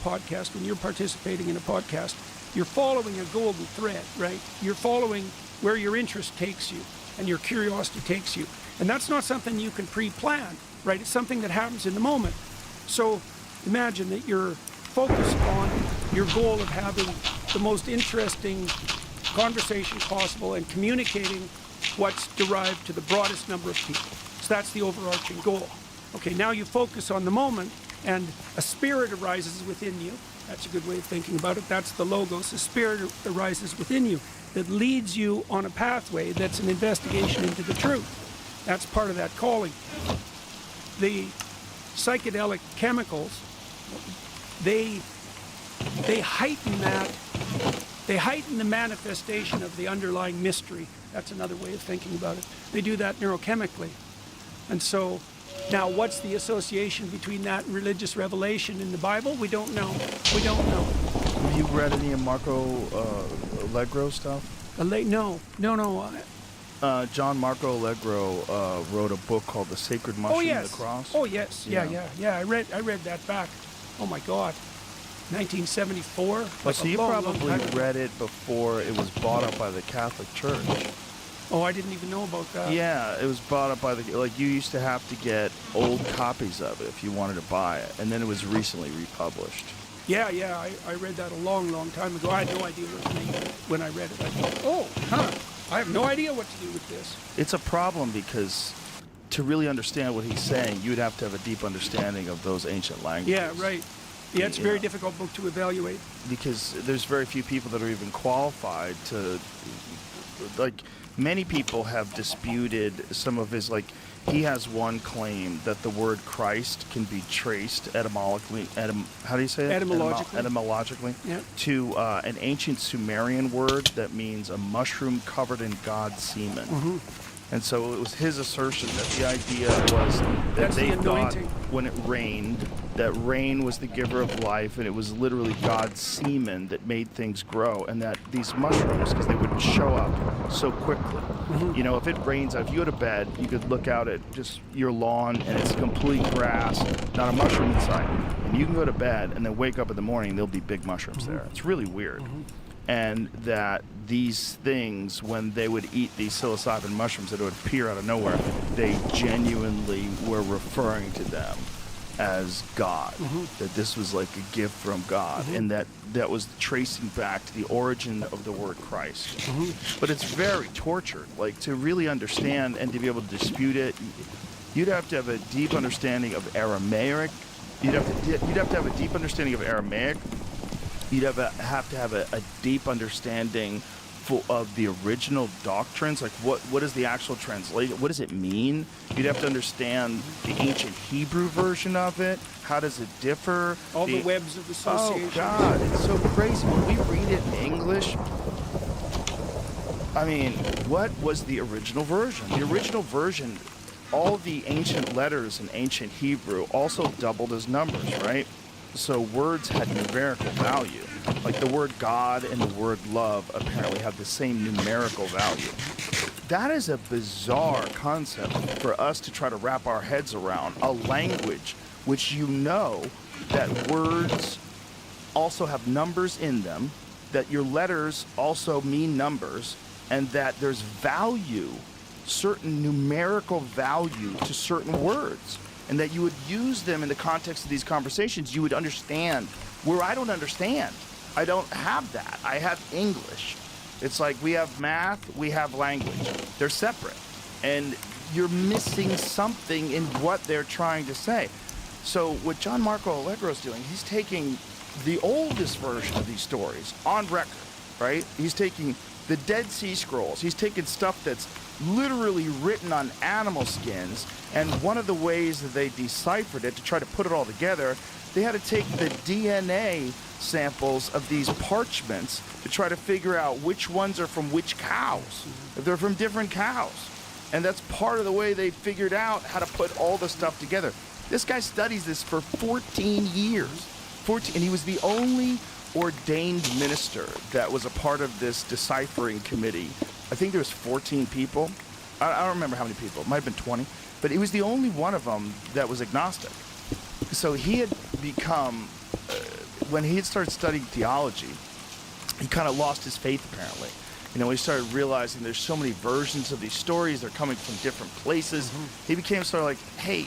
podcast, when you're participating in a podcast, you're following a golden thread, right? You're following where your interest takes you and your curiosity takes you. And that's not something you can pre-plan, right? It's something that happens in the moment. So imagine that you're focused on your goal of having the most interesting conversation possible and communicating what's derived to the broadest number of people. So that's the overarching goal. Okay, now you focus on the moment and a spirit arises within you. That's a good way of thinking about it. That's the logos. A spirit arises within you that leads you on a pathway that's an investigation into the truth. That's part of that calling. The psychedelic chemicals, they heighten that. They heighten the manifestation of the underlying mystery. That's another way of thinking about it. They do that neurochemically. And so, now what's the association between that and religious revelation in the Bible? We don't know. We don't know. Have you read any of Marco Allegro stuff? No. John Marco Allegro wrote a book called The Sacred Mushroom and the Cross. Oh, yes. Yeah. I read that back. Oh, my God. 1974. Well, so you probably read it before it was bought up by the Catholic Church. Oh, I didn't even know about that. Yeah, it was bought up by you used to have to get old copies of it if you wanted to buy it, and then it was recently republished. Yeah, I read that a long time ago. I had no idea what to make when I read it. I thought, I have no idea what to do with this. It's a problem because to really understand what he's saying, you'd have to have a deep understanding of those ancient languages. Yeah, right. Yeah, it's a very difficult book to evaluate. Because there's very few people that are even qualified to, many people have disputed some of his, he has one claim that the word Christ can be traced etymologically, how do you say it? Etymologically, yeah. To an ancient Sumerian word that means a mushroom covered in God's semen. Mm-hmm. And so it was his assertion that the idea was that they thought when it rained, that rain was the giver of life, and it was literally God's semen that made things grow, and that these mushrooms, because they would show up so quickly. Mm-hmm. You know, if it rains, if you go to bed, you could look out at just your lawn, and it's complete grass, not a mushroom inside. And you can go to bed, and then wake up in the morning, there'll be big mushrooms there. It's really weird. Mm-hmm. And that these things, when they would eat these psilocybin mushrooms that would appear out of nowhere, they genuinely were referring to them as God, that this was like a gift from God, and that was tracing back to the origin of the word Christ. But it's very tortured, to really understand and to be able to dispute it, you'd have to have a deep understanding of Aramaic. You'd have to have a deep understanding of Aramaic. You'd have to have a deep understanding of the original doctrines, what is the actual translation, what does it mean? You'd have to understand the ancient Hebrew version of it. How does it differ? All the webs of association. Oh God, it's so crazy. When we read it in English, I mean, what was the original version? The original version, all the ancient letters in ancient Hebrew also doubled as numbers, right? So words had numerical value. Like the word God and the word love apparently have the same numerical value. That is a bizarre concept for us to try to wrap our heads around. A language which that words also have numbers in them, that your letters also mean numbers, and that there's value, certain numerical value to certain words. And that you would use them in the context of these conversations, you would understand where I don't understand. I don't have that. I have English. It's like we have math, we have language. They're separate. And you're missing something in what they're trying to say. So what John Marco Allegro is doing, he's taking the oldest version of these stories on record, right? He's taking the Dead Sea Scrolls. He's taking stuff that's literally written on animal skins, and one of the ways that they deciphered it to try to put it all together, they had to take the DNA samples of these parchments to try to figure out which ones are from which cows, if they're from different cows. And that's part of the way they figured out how to put all the stuff together. This guy studies this for 14 years. And he was the only ordained minister that was a part of this deciphering committee. I think there was 14 people. I don't remember how many people. It might have been 20. But he was the only one of them that was agnostic. So he had become when he had started studying theology, he kind of lost his faith apparently. You know, he started realizing there's so many versions of these stories, they're coming from different places. He became sort of like, hey,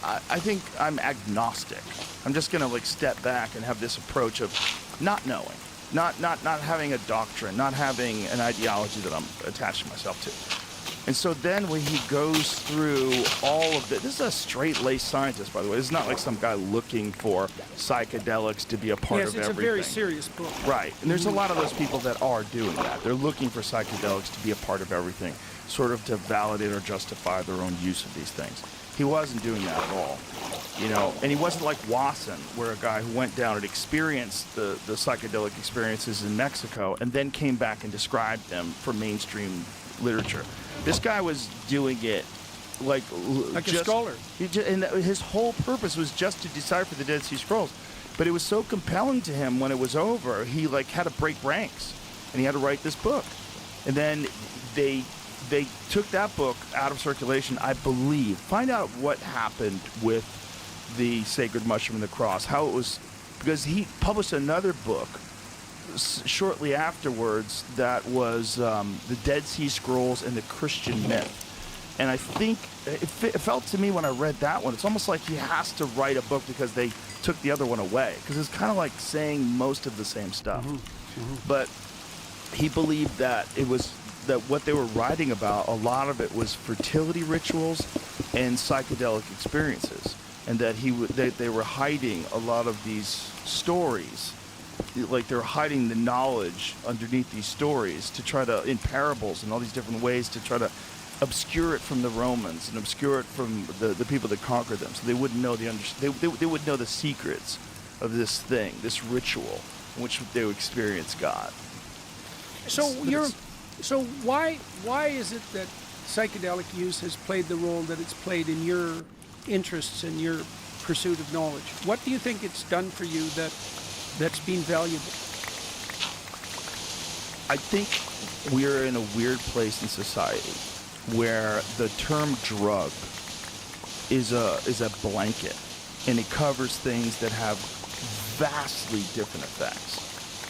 I think I'm agnostic. I'm just gonna like step back and have this approach of not knowing, not having a doctrine, not having an ideology that I'm attaching myself to. And so then when he goes through all of this is a straight-laced scientist, by the way. This is not like some guy looking for psychedelics to be a part of everything. Yes, it's a very serious book. Right. And there's a lot of those people that are doing that. They're looking for psychedelics to be a part of everything, sort of to validate or justify their own use of these things. He wasn't doing that at all. You know, and he wasn't like Wasson, where a guy who went down and experienced the psychedelic experiences in Mexico and then came back and described them for mainstream literature. This guy was doing it like a scholar. And his whole purpose was just to decipher the Dead Sea Scrolls. But it was so compelling to him when it was over, he like had to break ranks, and he had to write this book. And then they took that book out of circulation, I believe. Find out what happened with the Sacred Mushroom and the Cross, how it was, because he published another book shortly afterwards that was the Dead Sea Scrolls and the Christian Myth. And I think it felt to me when I read that one, it's almost like he has to write a book because they took the other one away, because it's kind of like saying most of the same stuff. But he believed that it was that what they were writing about, a lot of it was fertility rituals and psychedelic experiences, and that they were hiding a lot of these stories, like they were hiding the knowledge underneath these stories to try to, in parables and all these different ways, to try to obscure it from the Romans and obscure it from the people that conquered them, so they wouldn't know they would know the secrets of this thing, this ritual in which they would experience God. So why is it that psychedelic use has played the role that it's played in your interests and your pursuit of knowledge? What do you think it's done for you that's been valuable? I think we're in a weird place in society where the term drug is a blanket, and it covers things that have vastly different effects.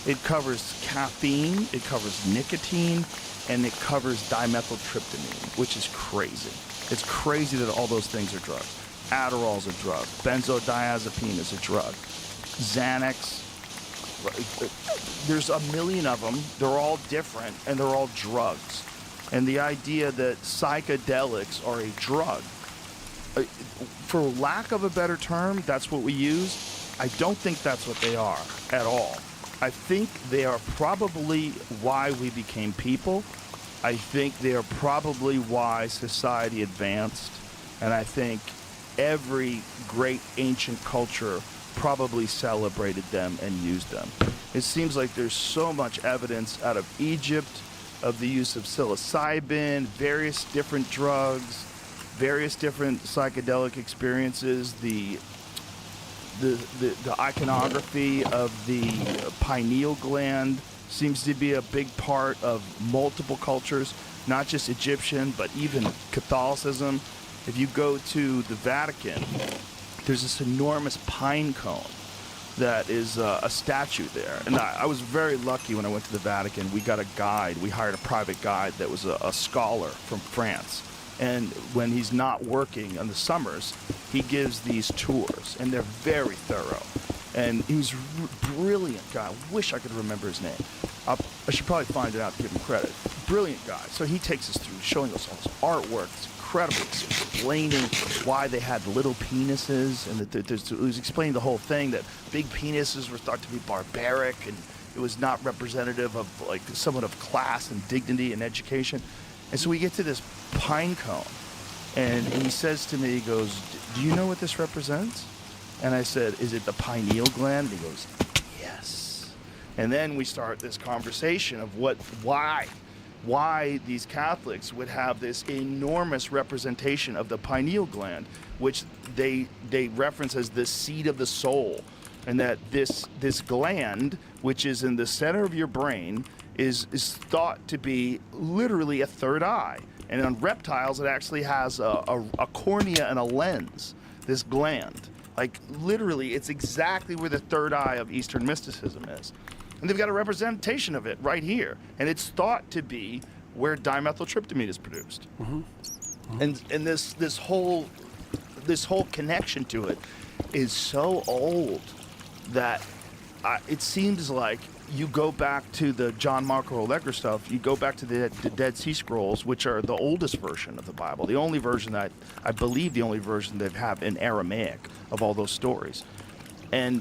It covers caffeine, it covers nicotine, and it covers dimethyltryptamine, which is crazy. It's crazy that all those things are drugs. Adderall's a drug. Benzodiazepine is a drug. Xanax. There's a million of them. They're all different, and they're all drugs. And the idea that psychedelics are a drug, for lack of a better term, that's what we use. I don't think that's what they are at all. I think they are probably why we became people. I think they are probably why society advanced. And I think every great ancient culture probably celebrated them and used them. It seems like there's so much evidence out of Egypt of the use of psilocybin, various different drugs, various different psychedelic experiences, the iconography of the pineal gland seems to be a big part of multiple cultures, not just Egyptian, but even Catholicism. If you go to the Vatican, there's this enormous pine cone that is a statue there. And I was very lucky when I went to the Vatican. We got a guide. We hired a private guide that was a scholar from France. And when he's not working in the summers, he gives these tours, and they're very thorough. And he was a brilliant guy. I wish I could remember his name. I should probably find it out to give him credit. Brilliant guy. So he takes us through, showing us all this artwork. It's incredible. It's explaining why they had little penises, and that it was explaining the whole thing, that big penises were thought to be barbaric, and it was not representative of like someone of class and dignity and education. And so we get to this pine cone, and he says to me, he goes, "Do you know what this represents?" And I said, "Is it the pineal gland?" And he goes, "Yes." And then we start this conversation of why these Catholics would have this enormous representation of the pineal gland, which they reference as the seat of the soul, and that this gland, which is in the center of your brain, is thought to be literally a third eye. And on reptiles, it actually has a cornea and a lens, this gland. Like, literally, it's exactly where the third eye of Eastern mysticism is. And they've got a representation of it right here. And it's thought to be where dimethyltryptamine is produced. And this whole connection to it is so old that it seems like you go back to the John Marco Allegro stuff, you go back to the Dead Sea Scrolls, which are the oldest version of the Bible, the only version that, I believe the only version they have in Aramaic of all those stories. And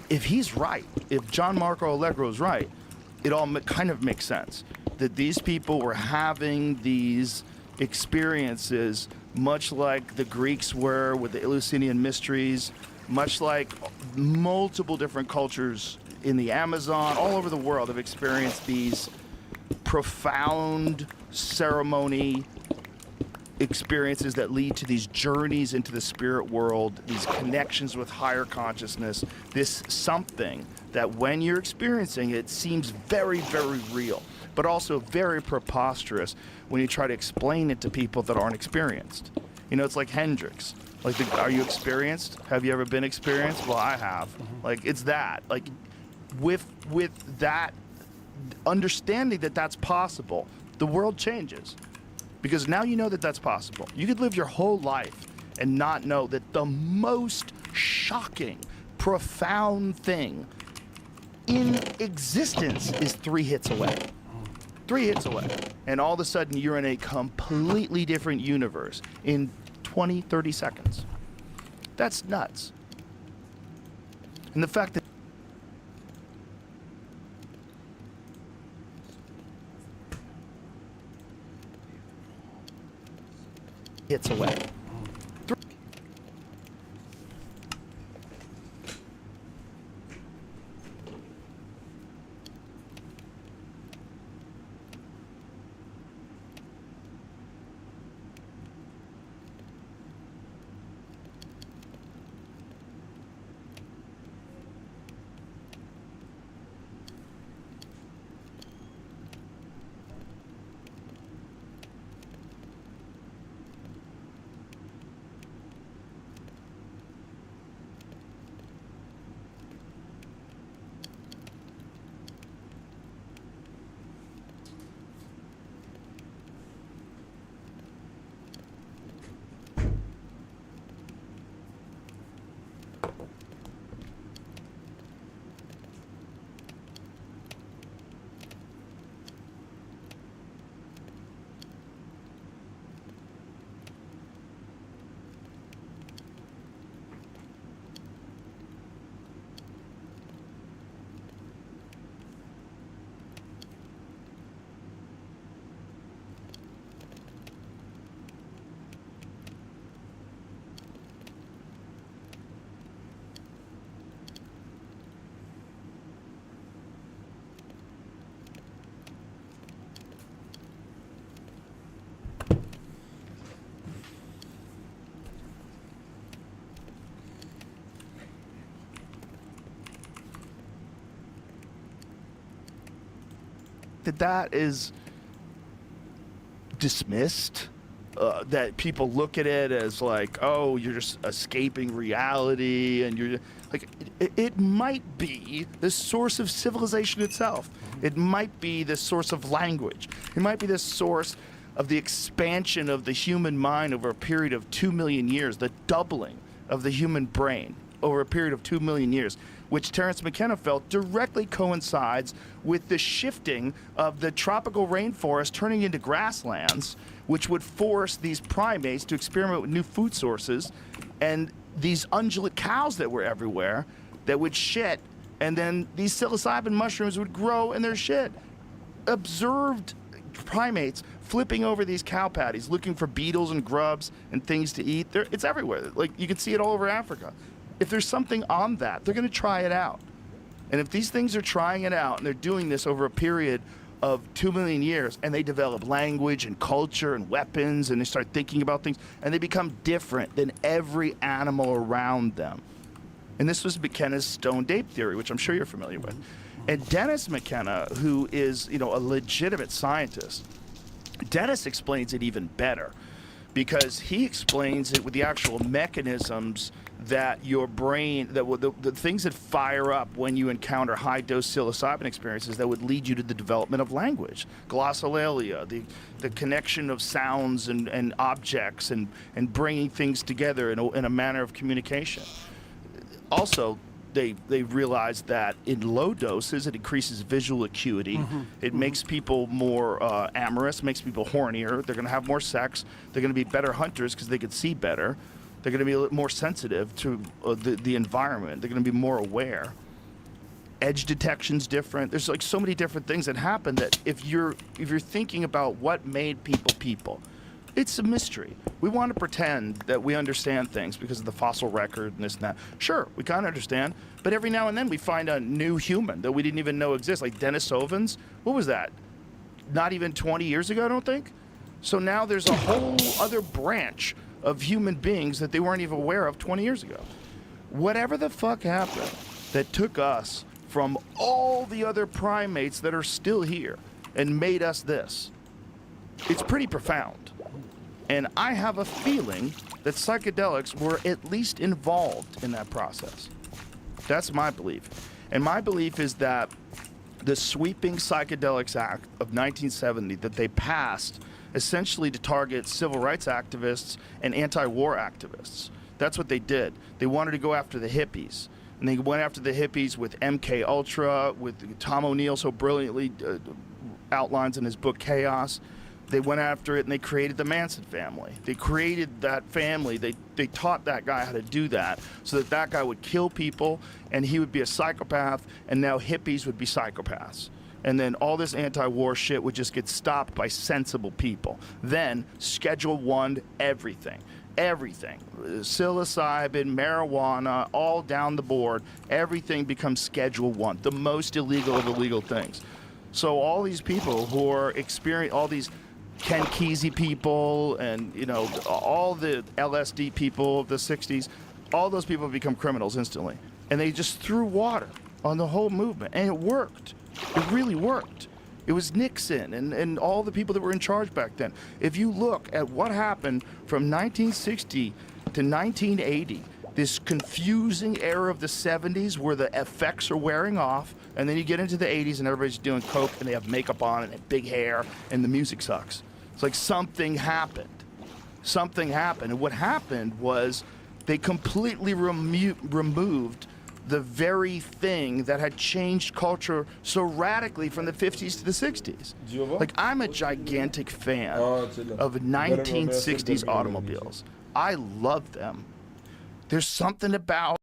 if he's right, if John Marco Allegro is right, it all kind of makes sense. That these people were having these experiences much like the Greeks were with the Eleusinian Mysteries, much like multiple different cultures in the Amazon, all over the world have experienced these profound ceremony experiences that lead to these journeys into the spirit world, these connections with higher consciousness, this something that when you're experiencing it seems very, very real, but also very preposterous when you try to explain it to people that aren't experienced. You know, it's like Hendrix. Like, are you experienced? Have you ever been experienced? Well, I have. Like, it's that. Like, with that understanding that that's possible, the world changes. Because now you know that that's possible. You could live your whole life and not know that the most shocking, profound thing in existence is 3 hits away. 3 hits away. And all of a sudden you're in a completely different universe in 20, 30 seconds. That's nuts. And the fact that hits away. that is dismissed, that people look at it as like, oh, you're just escaping reality, and you're like, it might be the source of civilization itself. It might be the source of language. It might be the source of the expansion of the human mind over a period of 2 million years, the doubling of the human brain over a period of 2 million years, which Terence McKenna felt directly coincides with the shifting of the tropical rainforest turning into grasslands, which would force these primates to experiment with new food sources, and these ungulate cows that were everywhere that would shit, and then these psilocybin mushrooms would grow in their shit. Observed primates flipping over these cow patties, looking for beetles and grubs and things to eat. It's everywhere. Like, you can see it all over Africa. If there's something on that, they're going to try it out. And if these things are trying it out and they're doing this over a period of 2 million years, and they develop language and culture and weapons, and they start thinking about things, and they become different than every animal around them. And this was McKenna's stoned ape theory, which I'm sure you're familiar with. And Dennis McKenna, who is, a legitimate scientist, Dennis explains it even better, because he explains it with the actual mechanisms that your brain, the things that fire up when you encounter high dose psilocybin experiences that would lead you to the development of language. Glossolalia, the connection of sounds and objects and bringing things together in a manner of communication. Also, they realized that in low doses it increases visual acuity. It makes people more amorous, makes people hornier. They're going to have more sex. They're going to be better hunters because they can see better. They're going to be a little more sensitive to the environment. They're going to be more aware. Edge detection's different. There's like so many different things that happen that if you're thinking about what made people people, it's a mystery. We want to pretend that we understand things because of the fossil record and this and that. Sure, we kind of understand, but every now and then we find a new human that we didn't even know exists, like Denisovans. What was that? Not even 20 years ago, I don't think? So now there's a whole other branch of human beings that they weren't even aware of 20 years ago. Whatever the fuck happened that took us from all the other primates that are still here and made us this, it's pretty profound. And I have a feeling that psychedelics were at least involved in that process. That's my belief. And my belief is that the Sweeping Psychedelics Act of 1970 that they passed essentially to target civil rights activists and anti-war activists. That's what they did. They wanted to go after the hippies. And they went after the hippies with MK Ultra, with Tom O'Neill so brilliantly outlines in his book Chaos. They went after it and they created the Manson family. They created that family. They taught that guy how to do that so that that guy would kill people and he would be a psychopath, and now hippies would be psychopaths. And then all this anti-war shit would just get stopped by sensible people. Then Schedule I, everything. Psilocybin, marijuana, all down the board, everything becomes Schedule I, the most illegal of illegal things. So all these people who are all these Ken Kesey people and, you know, all the LSD people of the 60s, all those people become criminals instantly. And they just threw water on the whole movement, and it worked. It really worked. It was Nixon and all the people that were in charge back then. If you look at what happened from 1960 to 1980, this confusing era of the 70s where the effects are wearing off, and then you get into the 80s and everybody's doing coke and they have makeup on and big hair and the music sucks. It's like something happened. Something happened. And what happened was they completely removed the very thing that had changed culture so radically from the 50s to the 60s. Like, I'm a gigantic fan of 1960s automobiles. I love them. There's something about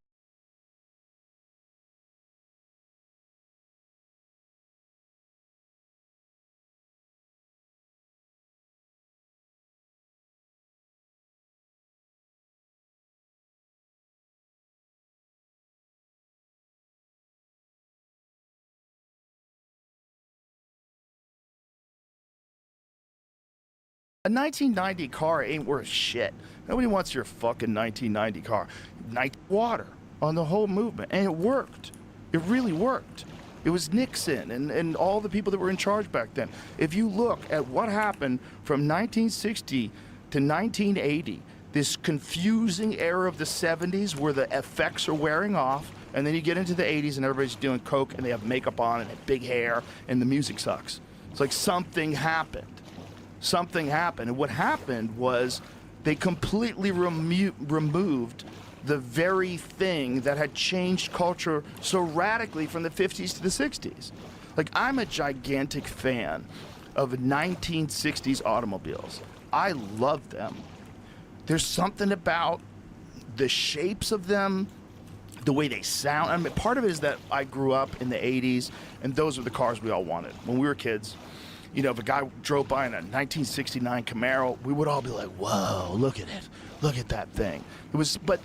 a 1990 car ain't worth shit. Nobody wants your fucking 1990 car. Night water on the whole movement, and it worked. It really worked. It was Nixon and all the people that were in charge back then. If you look at what happened from 1960 to 1980, this confusing era of the 70s where the effects are wearing off, and then you get into the 80s and everybody's doing coke and they have makeup on and big hair and the music sucks. It's like something happened. Something happened. And what happened was they completely removed the very thing that had changed culture so radically from the 50s to the 60s. Like, I'm a gigantic fan of 1960s automobiles. I love them. There's something about the shapes of them, the way they sound. I mean, part of it is that I grew up in the 80s, and those were the cars we all wanted when we were kids. You know, if a guy drove by in a 1969 Camaro, we would all be like, whoa, look at it. Look at that thing. But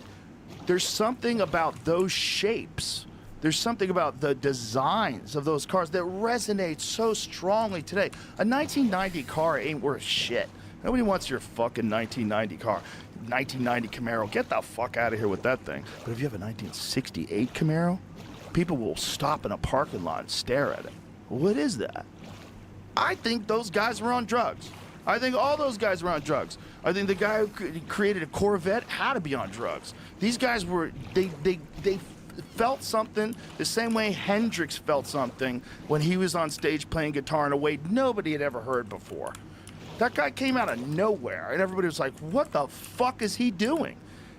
there's something about those shapes. There's something about the designs of those cars that resonates so strongly today. A 1990 car ain't worth shit. Nobody wants your fucking 1990 car. 1990 Camaro, get the fuck out of here with that thing. But if you have a 1968 Camaro, people will stop in a parking lot and stare at it. What is that? I think those guys were on drugs. I think all those guys were on drugs. I think the guy who created a Corvette had to be on drugs. These guys were, they felt something the same way Hendrix felt something when he was on stage playing guitar in a way nobody had ever heard before. That guy came out of nowhere, and everybody was like, what the fuck is he doing?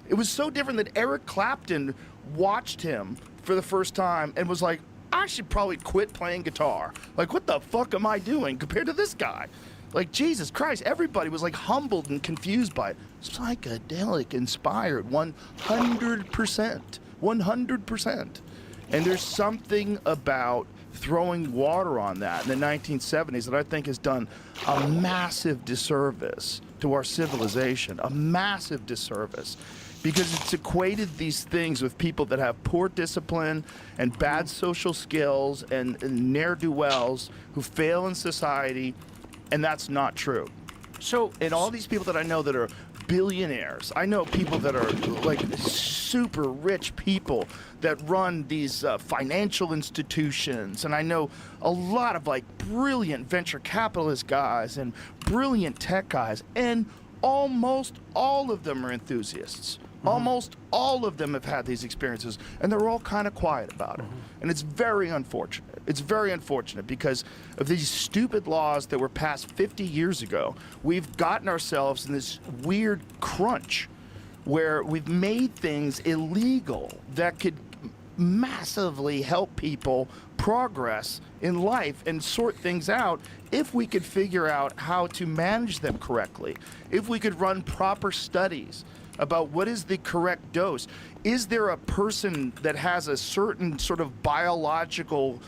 It was so different that Eric Clapton watched him for the first time and was like, I should probably quit playing guitar. Like, what the fuck am I doing compared to this guy? Like, Jesus Christ, everybody was like humbled and confused by it. Psychedelic inspired, 100%. 100%. And there's something about throwing water on that in the 1970s that I think has done a massive disservice to our civilization, a massive disservice. Because it's equated these things with people that have poor discipline and bad social skills and ne'er-do-wells who fail in society, and that's not true. So, And all these people that I know that are billionaires, I know people that are like super rich people that run these financial institutions, and I know a lot of like brilliant venture capitalist guys and brilliant tech guys, and almost all of them are enthusiasts. Almost all of them have had these experiences, and they're all kind of quiet about it. And it's very unfortunate. It's very unfortunate because of these stupid laws that were passed 50 years ago. We've gotten ourselves in this weird crunch where we've made things illegal that could massively help people progress in life and sort things out if we could figure out how to manage them correctly, if we could run proper studies about what is the correct dose. Is there a person that has a certain sort of biological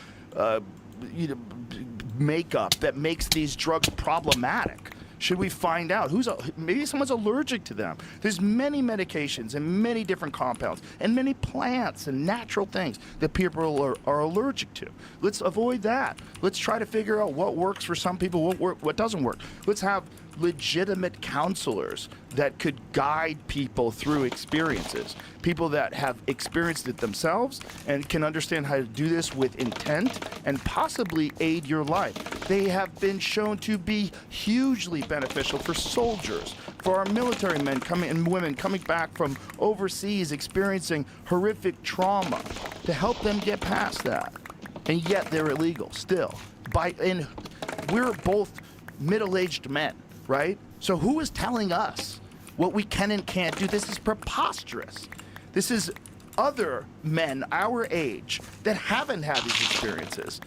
makeup that makes these drugs problematic? Should we find out maybe someone's allergic to them? There's many medications and many different compounds and many plants and natural things that people are allergic to. Let's avoid that. Let's try to figure out what works for some people, what doesn't work. Let's have legitimate counselors that could guide people through experiences, people that have experienced it themselves and can understand how to do this with intent and possibly aid your life. They have been shown to be hugely beneficial for soldiers, for our military men and women coming back from overseas experiencing horrific trauma, to help them get past that. And yet they're illegal still. And we're both middle-aged men, right? So who is telling us what we can and can't do? This is preposterous. This is other men our age that haven't had these experiences.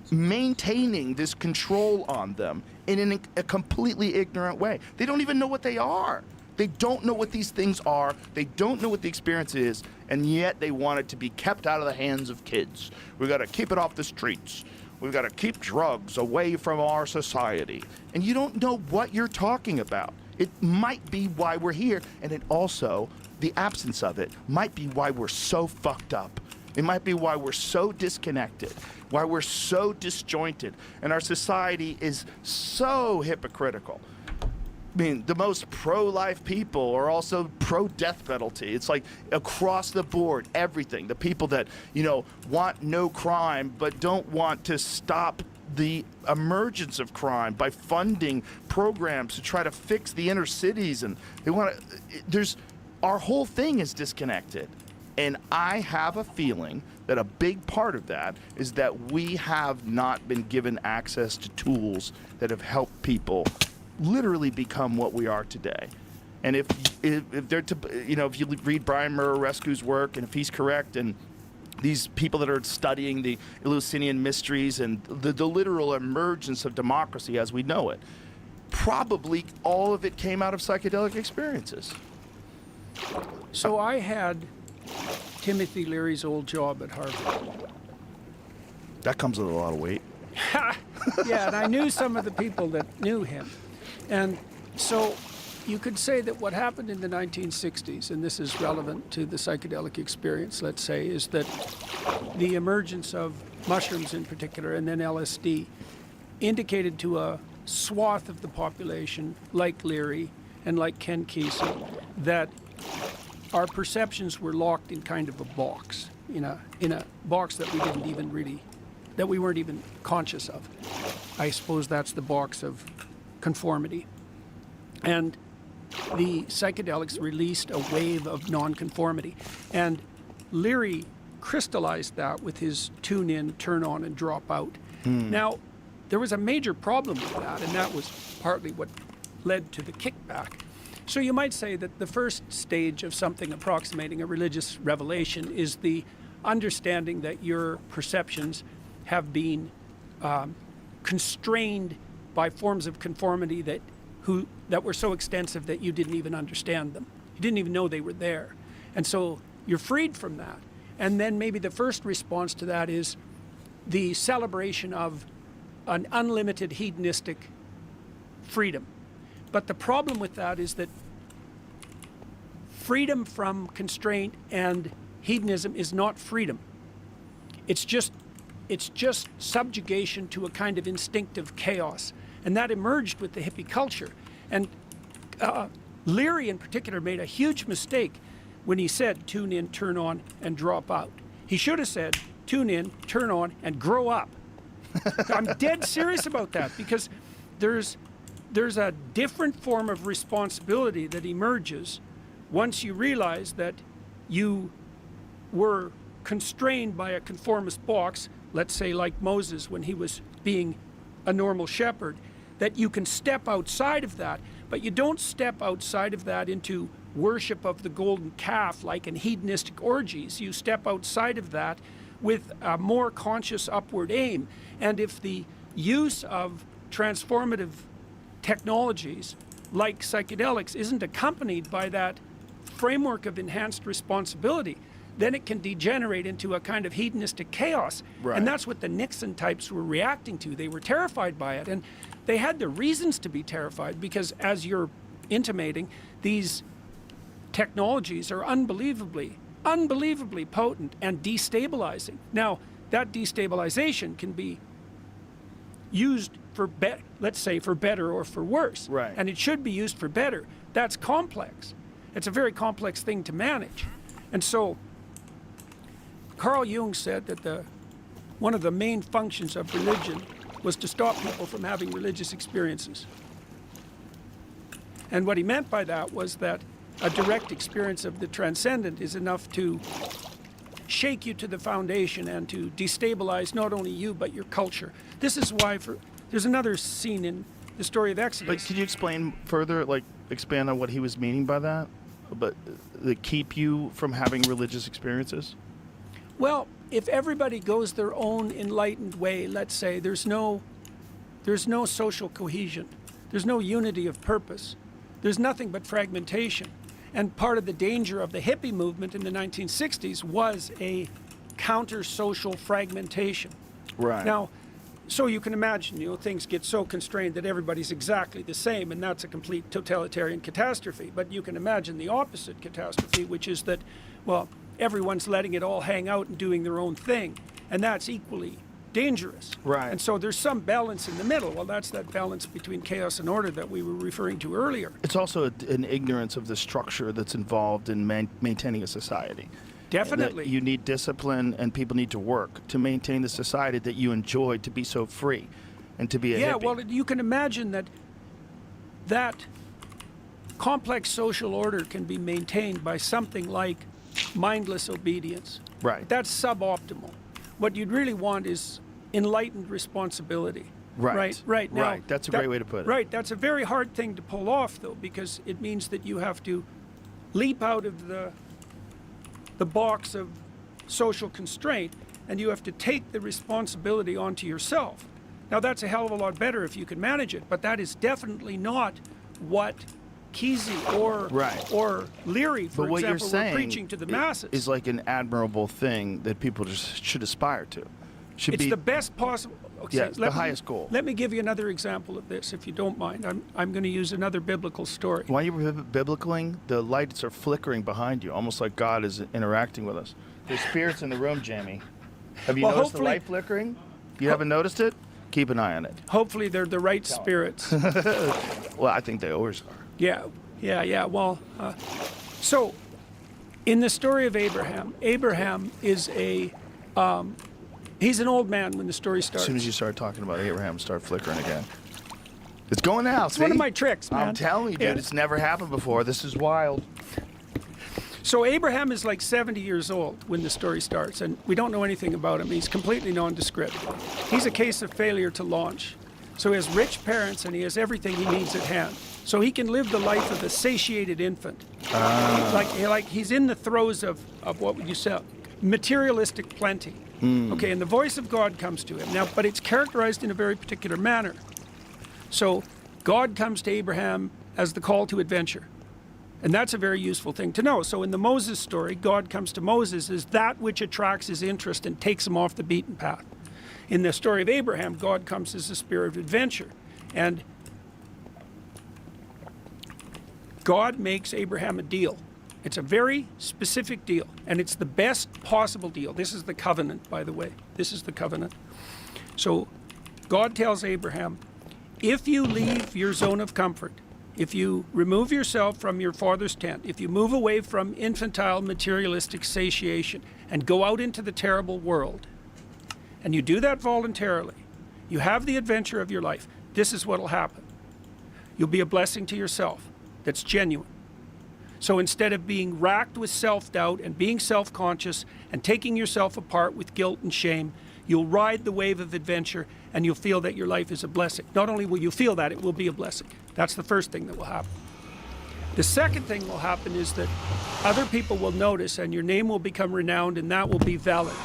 Maintaining this control on them in a completely ignorant way. They don't even know what they are. They don't know what these things are. They don't know what the experience is, and yet they want it to be kept out of the hands of kids. We've got to keep it off the streets. We've got to keep drugs away from our society. And you don't know what you're talking about. It might be why we're here, and it also, the absence of it, might be why we're so fucked up. It might be why we're so disconnected, why we're so disjointed, and our society is so hypocritical. I mean, the most pro-life people are also pro-death penalty. It's like across the board, everything. The people that, want no crime but don't want to stop the emergence of crime by funding programs to try to fix the inner cities, and they want to. Our whole thing is disconnected. And I have a feeling that a big part of that is that we have not been given access to tools that have helped people literally become what we are today. And if they're if you read Brian Muraresku's work, and if he's correct, and these people that are studying the Eleusinian mysteries and the literal emergence of democracy as we know it, probably all of it came out of psychedelic experiences. So I had Timothy Leary's old job at Harvard. That comes with a lot of weight. Yeah, and I knew some of the people that knew him. And so you could say that what happened in the 1960s, and this is relevant to the psychedelic experience, let's say, is that the emergence of mushrooms in particular, and then LSD, indicated to a swath of the population, like Leary and like Ken Kesey, that our perceptions were locked in kind of a box, in a box that we didn't even really, that we weren't even conscious of. I suppose that's the box of conformity. And the psychedelics released a wave of nonconformity. And Leary crystallized that with his tune in, turn on, and drop out. Now, there was a major problem with that, and that was partly what led to the kickback. So you might say that the first stage of something approximating a religious revelation is the understanding that your perceptions have been constrained by forms of conformity that were so extensive that you didn't even understand them. You didn't even know they were there. And so you're freed from that. And then maybe the first response to that is the celebration of an unlimited hedonistic freedom. But the problem with that is that freedom from constraint and hedonism is not freedom. It's just subjugation to a kind of instinctive chaos. And that emerged with the hippie culture. And Leary in particular made a huge mistake when he said tune in, turn on, and drop out. He should have said tune in, turn on, and grow up. I'm dead serious about that, because there's a different form of responsibility that emerges once you realize that you were constrained by a conformist box, let's say like Moses when he was being a normal shepherd, that you can step outside of that, but you don't step outside of that into worship of the golden calf like in hedonistic orgies. You step outside of that with a more conscious upward aim. And if the use of transformative technologies like psychedelics isn't accompanied by that framework of enhanced responsibility, then it can degenerate into a kind of hedonistic chaos. Right. And that's what the Nixon types were reacting to. They were terrified by it. And they had the reasons to be terrified, because as you're intimating, these technologies are unbelievably potent and destabilizing. Now, that destabilization can be used for, let's say, for better or for worse. Right. And it should be used for better. That's complex. It's a very complex thing to manage. And so Carl Jung said that one of the main functions of religion was to stop people from having religious experiences. And what he meant by that was that a direct experience of the transcendent is enough to shake you to the foundation and to destabilize not only you but your culture. This is why there's another scene in the story of Exodus. But could you explain further, expand on what he was meaning by that? But that keep you from having religious experiences? Well, if everybody goes their own enlightened way, let's say, there's no social cohesion. There's no unity of purpose. There's nothing but fragmentation. And part of the danger of the hippie movement in the 1960s was a counter-social fragmentation. Right. Now, so you can imagine, things get so constrained that everybody's exactly the same, and that's a complete totalitarian catastrophe. But you can imagine the opposite catastrophe, which is that, well, everyone's letting it all hang out and doing their own thing, and that's equally dangerous. Right. And so there's some balance in the middle. Well, that's that balance between chaos and order that we were referring to earlier. It's also an ignorance of the structure that's involved in maintaining a society. Definitely. That you need discipline, and people need to work to maintain the society that you enjoy, to be so free and to be a hippie. Well, you can imagine that complex social order can be maintained by something like mindless obedience. Right. That's suboptimal. What you'd really want is enlightened responsibility. Right. Right. Now, right. That's a great way to put it. Right. That's a very hard thing to pull off, though, because it means that you have to leap out of the box of social constraint, and you have to take the responsibility onto yourself. Now, that's a hell of a lot better if you can manage it, but that is definitely not what Kesey or Leary, for But what you're example, were saying preaching to the masses. is like an admirable thing that people just should aspire to. Should It's be the best possible. Okay, Yeah, it's the highest goal. Let me give you another example of this, if you don't mind. I'm going to use another biblical story. While you were biblicaling, the lights are flickering behind you, almost like God is interacting with us. There's spirits in the room, Jamie. Have you Well, noticed the hopefully- light flickering? You haven't noticed it? Keep an eye on it. Hopefully, they're the right spirits. Well, I think they always are. Yeah. Well, so in the story of Abraham, Abraham is he's an old man when the story As starts. soon as you start talking about Abraham, start flickering again. It's going out. It's one of my tricks, man. I'm telling you, dude, Yeah. it's never happened before. This is wild. So Abraham is like 70 years old when the story starts, and we don't know anything about him. He's completely nondescript. He's a case of failure to launch. So he has rich parents, and he has everything he needs at hand. So he can live the life of a satiated infant. Like he's in the throes of what would you say, materialistic plenty. Okay, and the voice of God comes to him. Now, but it's characterized in a very particular manner. So God comes to Abraham as the call to adventure. And that's a very useful thing to know. So in the Moses story, God comes to Moses as that which attracts his interest and takes him off the beaten path. In the story of Abraham, God comes as the spirit of adventure. And God makes Abraham a deal. It's a very specific deal, and it's the best possible deal. This is the covenant, by the way. This is the covenant. So God tells Abraham, if you leave your zone of comfort, if you remove yourself from your father's tent, if you move away from infantile materialistic satiation and go out into the terrible world, and you do that voluntarily, you have the adventure of your life, this is what will happen. You'll be a blessing to yourself that's genuine. So instead of being racked with self-doubt and being self-conscious and taking yourself apart with guilt and shame, you'll ride the wave of adventure and you'll feel that your life is a blessing. Not only will you feel that, it will be a blessing. That's the first thing that will happen. The second thing will happen is that other people will notice and your name will become renowned, and that will be valid.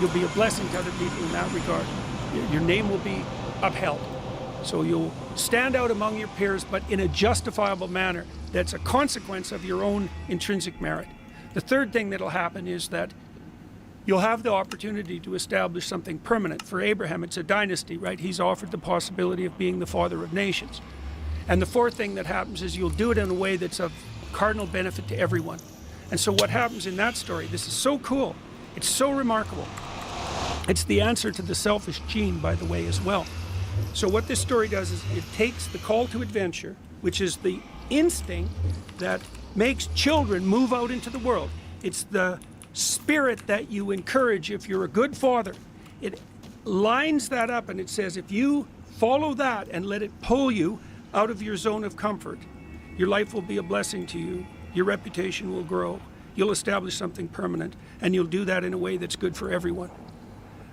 You'll be a blessing to other people in that regard. Your name will be upheld. So you'll stand out among your peers, but in a justifiable manner that's a consequence of your own intrinsic merit. The third thing that'll happen is that you'll have the opportunity to establish something permanent. For Abraham, it's a dynasty, right? He's offered the possibility of being the father of nations. And the fourth thing that happens is you'll do it in a way that's of cardinal benefit to everyone. And so what happens in that story, this is so cool, it's so remarkable. It's the answer to the selfish gene, by the way, as well. So what this story does is it takes the call to adventure, which is the instinct that makes children move out into the world. It's the spirit that you encourage if you're a good father. It lines that up and it says if you follow that and let it pull you out of your zone of comfort, your life will be a blessing to you, your reputation will grow, you'll establish something permanent, and you'll do that in a way that's good for everyone.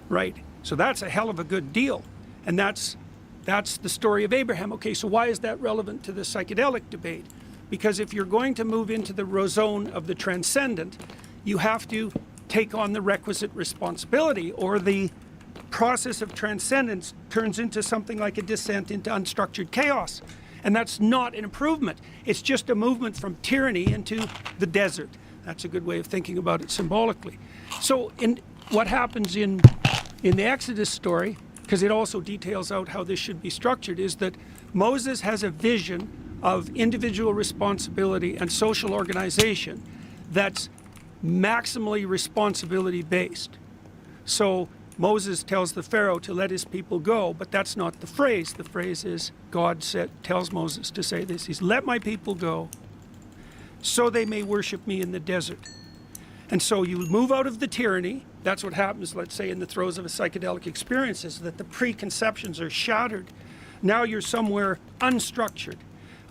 Right? So that's a hell of a good deal. And that's the story of Abraham. Okay, so why is that relevant to the psychedelic debate? Because if you're going to move into the zone of the transcendent, you have to take on the requisite responsibility, or the process of transcendence turns into something like a descent into unstructured chaos. And that's not an improvement. It's just a movement from tyranny into the desert. That's a good way of thinking about it symbolically. So what happens in the Exodus story, because it also details out how this should be structured, is that Moses has a vision of individual responsibility and social organization that's maximally responsibility based. So Moses tells the Pharaoh to let his people go, but that's not the phrase. The phrase is God tells Moses to say this. He's, let my people go so they may worship me in the desert. And so you move out of the tyranny. That's what happens, let's say, in the throes of a psychedelic experience, is that the preconceptions are shattered. Now you're somewhere unstructured.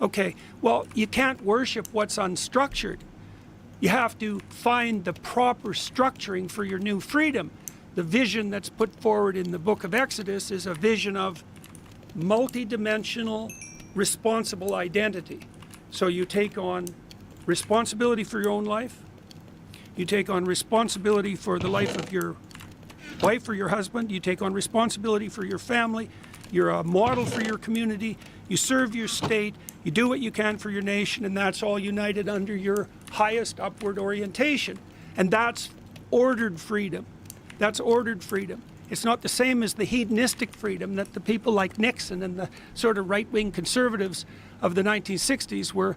Okay, well, you can't worship what's unstructured. You have to find the proper structuring for your new freedom. The vision that's put forward in the book of Exodus is a vision of multidimensional, responsible identity. So you take on responsibility for your own life, You take on responsibility for the life of your wife or your husband. You take on responsibility for your family. You're a model for your community. You serve your state. You do what you can for your nation, and that's all united under your highest upward orientation. And that's ordered freedom. That's ordered freedom. It's not the same as the hedonistic freedom that the people like Nixon and the sort of right-wing conservatives of the 1960s were